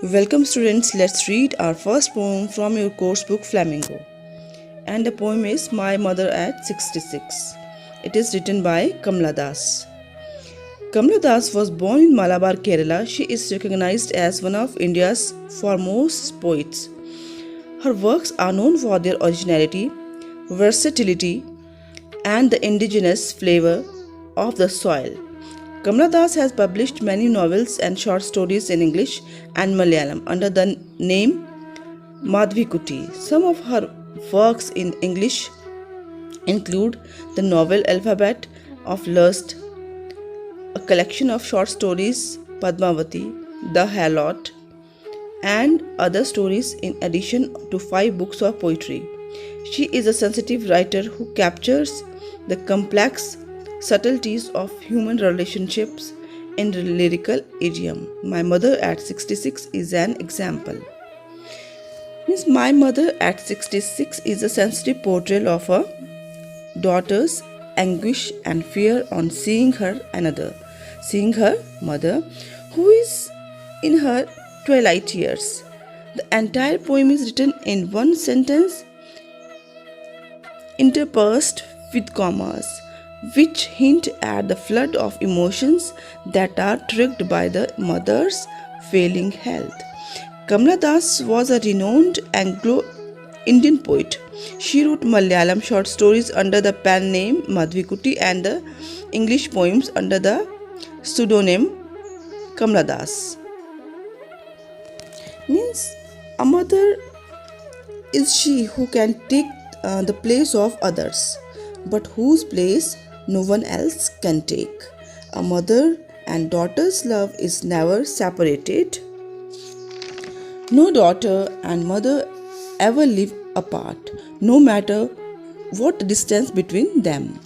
Welcome students, let's read our first poem from your course book Flamingo. And the poem is My Mother at 66. It is written by Kamla Das. Kamla Das was born in Malabar, Kerala. She is recognized as one of India's foremost poets. Her works are known for their originality, versatility, and the indigenous flavor of the soil. Kamla Das has published many novels and short stories in English and Malayalam under the name Madhvi Kuti. Some of her works in English include the novel Alphabet of Lust, a collection of short stories Padmavati, The Halot, and other stories in addition to 5 books of poetry. She is a sensitive writer who captures the complex subtleties of human relationships in lyrical idiom. My Mother at 66 is an example. My Mother at 66 is a sensitive portrayal of a daughter's anguish and fear on seeing her mother, who is in her twilight years. The entire poem is written in one sentence, interspersed with commas, which hint at the flood of emotions that are triggered by the mother's failing health. Kamla Das was a renowned Anglo-Indian poet. She wrote Malayalam short stories under the pen name Madhvi Kuti and the English poems under the pseudonym Kamla Das. A mother is she who can take the place of others, but whose place no one else can take. A mother and daughter's love is never separated. No daughter and mother ever live apart, no matter what distance between them.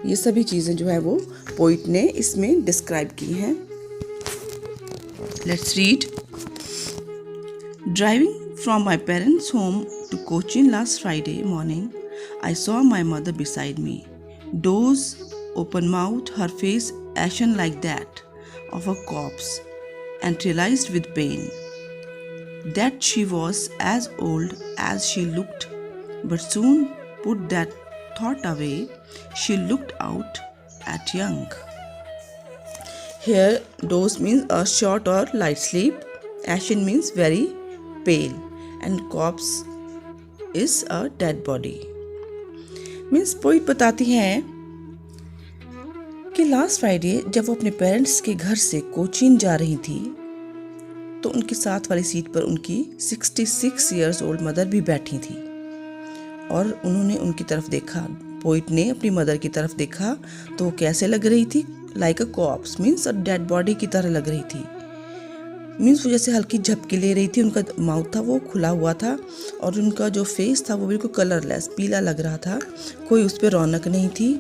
ये सभी चीज़ें जो है वो poet ने इसमें describe की हैं. Let's read. Driving from my parents' home to Cochin last Friday morning, I saw my mother beside me. Dozed, open-mouthed, her face ashen like that of a corpse, and realized with pain that she was as old as she looked, but soon put that thought away. She looked out at young. Here, doze means a short or light sleep, ashen means very pale, and corpse is a dead body. Means poet बताती हैं कि last Friday जब वो अपने parents के घर से कोचीन जा रही थी तो उनके साथ वाली सीट पर उनकी 66 इयर्स ओल्ड मदर भी बैठी थी और उन्होंने उनकी तरफ देखा. पोइट ने अपनी मदर की तरफ देखा तो वो कैसे लग रही थी? Like a corps means a dead body की तरह लग रही थी. मीन्स वो जैसे हल्की झपकी ले रही थी. उनका माउथ था वो खुला हुआ था और उनका जो फेस था वो बिल्कुल कलरलेस पीला लग रहा था. कोई उस पर रौनक नहीं थी,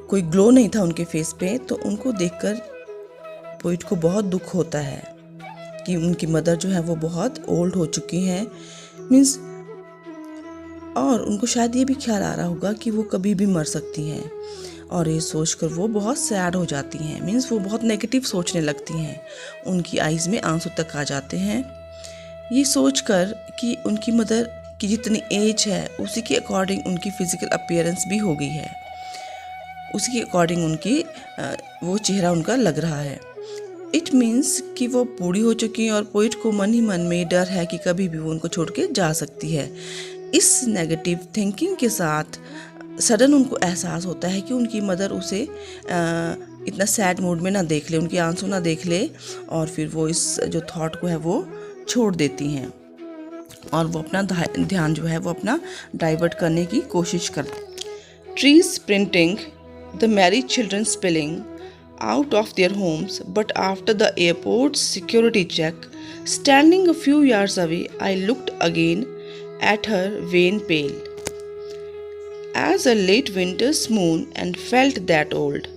कोई ग्लो नहीं था उनके फेस पे. तो उनको देखकर पोइट को बहुत दुख होता है कि उनकी मदर जो है वो बहुत ओल्ड हो चुकी हैं. मीन्स और उनको शायद ये भी ख्याल आ रहा होगा कि वो कभी भी मर सकती हैं और ये सोचकर वो बहुत सैड हो जाती हैं. मीन्स वो बहुत नेगेटिव सोचने लगती हैं. उनकी आइज़ में आंसू तक आ जाते हैं ये सोचकर कि उनकी मदर की जितनी एज है उसी के अकॉर्डिंग उनकी फ़िज़िकल अपीयरेंस भी हो गई है, उसी के अकॉर्डिंग उनकी वो चेहरा उनका लग रहा है. इट मीन्स कि वो बूढ़ी हो चुकी हैं और पोइट को मन ही मन में डर है कि कभी भी वो उनको छोड़ के जा सकती है. इस नेगेटिव थिंकिंग के साथ सडन उनको एहसास होता है कि उनकी मदर उसे इतना सैड मूड में ना देख ले, उनके आंसू ना देख ले और फिर वो इस जो थॉट को है वो छोड़ देती हैं और वो अपना ध्यान जो है वो अपना डाइवर्ट करने की कोशिश करती. Trees sprinting, the married children spilling out of their homes, but after the airport's security check, standing a few yards away, I looked again at her wan pale as a late winter's moon and felt that old,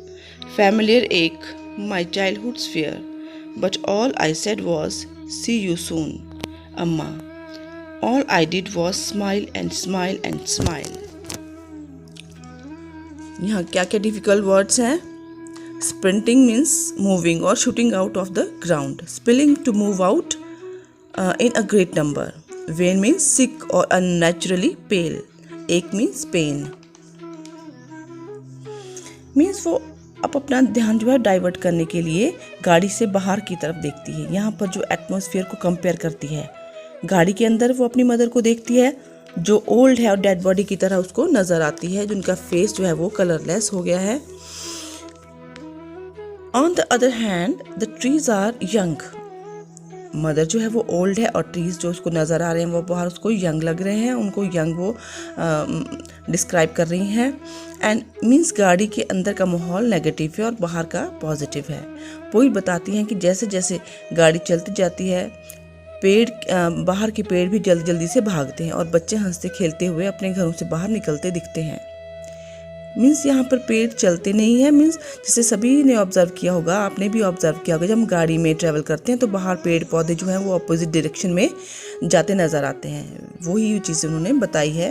familiar ache, my childhood's fear. But all I said was, "See you soon, Amma." All I did was smile and smile and smile. यहाँ क्या क्या difficult words हैं? Sprinting means moving और shooting out of the ground. Spilling to move out in a great number. Wane means sick or unnaturally pale. Ache means pain. Means वो अब अपना ध्यान जो है डाइवर्ट करने के लिए गाड़ी से बाहर की तरफ देखती है. यहाँ पर जो एटमॉस्फेयर को कंपेयर करती है, गाड़ी के अंदर वो अपनी मदर को देखती है जो ओल्ड है और डेड बॉडी की तरह उसको नज़र आती है, जिनका फेस जो है वो कलरलेस हो गया है. On the other hand the trees are young. Mother जो है वो ओल्ड है और ट्रीज जो उसको नज़र आ रहे हैं वो बाहर उसको यंग लग रहे हैं, उनको यंग वो डिस्क्राइब कर रही हैं. एंड मीन्स गाड़ी के अंदर का माहौल नेगेटिव है और बाहर का पॉजिटिव है. पोइट बताती हैं कि जैसे जैसे गाड़ी चलती जाती है, पेड़ बाहर के पेड़ भी जल्दी जल्दी से भागते हैं और बच्चे हंसते खेलते हुए अपने घरों से बाहर निकलते दिखते हैं. मीन्स यहाँ पर पेड़ चलते नहीं है. मीन्स जिसे सभी ने ऑब्जर्व किया होगा, आपने भी ऑब्जर्व किया होगा, जब हम गाड़ी में ट्रैवल करते हैं तो बाहर पेड़ पौधे जो हैं वो अपोजिट डायरेक्शन में जाते नज़र आते हैं. वही चीज़ें उन्होंने बताई है.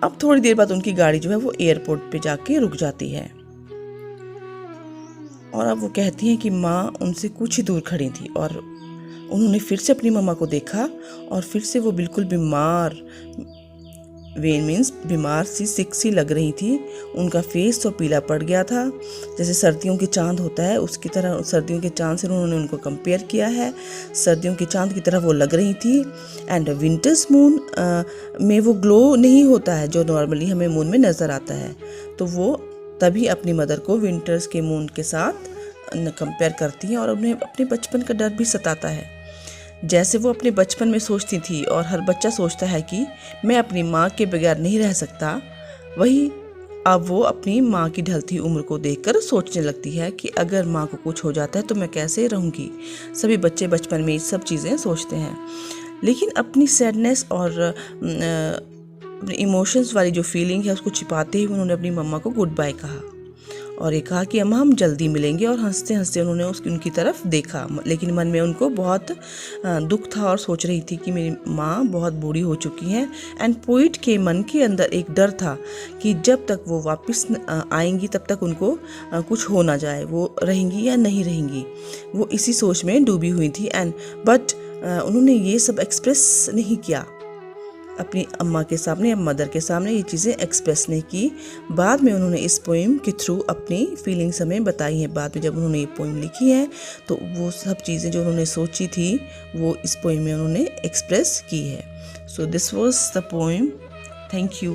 अब थोड़ी देर बाद उनकी गाड़ी जो है वो एयरपोर्ट पे जाके रुक जाती है और अब वो कहती हैं कि माँ उनसे कुछ ही दूर खड़ी थी और उन्होंने फिर से अपनी मम्मा को देखा और फिर से वो बिल्कुल बीमार, वेन मीन्स बीमार सी, सिक सी लग रही थी. उनका फेस तो पीला पड़ गया था, जैसे सर्दियों के चांद होता है उसकी तरह. सर्दियों के चांद से उन्होंने उनको कंपेयर किया है. सर्दियों के चांद की तरह वो लग रही थी. एंड विंटर्स मून में वो ग्लो नहीं होता है जो नॉर्मली हमें मून में नज़र आता है. तो वो तभी अपनी मदर को विंटर्स के मून के साथ कंपेयर करती हैं और उन्हें अपने बचपन का डर भी सताता है. जैसे वो अपने बचपन में सोचती थी और हर बच्चा सोचता है कि मैं अपनी माँ के बगैर नहीं रह सकता, वही अब वो अपनी माँ की ढलती उम्र को देखकर सोचने लगती है कि अगर माँ को कुछ हो जाता है तो मैं कैसे रहूँगी. सभी बच्चे बचपन में ये सब चीज़ें सोचते हैं, लेकिन अपनी सैडनेस और अपने इमोशंस वाली जो फीलिंग है उसको छिपाते हुए उन्होंने अपनी मम्मा को गुड बाय कहा और ये कहा कि अम्मा हम जल्दी मिलेंगे. और हंसते हंसते उन्होंने उनकी तरफ देखा, लेकिन मन में उनको बहुत दुख था और सोच रही थी कि मेरी माँ बहुत बूढ़ी हो चुकी हैं. एंड पोइट के मन के अंदर एक डर था कि जब तक वो वापस आएंगी तब तक उनको कुछ हो ना जाए, वो रहेंगी या नहीं रहेंगी. वो इसी सोच में डूबी हुई थी. एंड बट उन्होंने ये सब एक्सप्रेस नहीं किया अपनी अम्मा के सामने या मदर के सामने, ये चीज़ें एक्सप्रेस नहीं की. बाद में उन्होंने इस पोइम के थ्रू अपनी फीलिंग्स हमें बताई हैं. बाद में जब उन्होंने ये पोइम लिखी है तो वो सब चीज़ें जो उन्होंने सोची थी वो इस पोइम में उन्होंने एक्सप्रेस की है. So this was the poem. Thank you.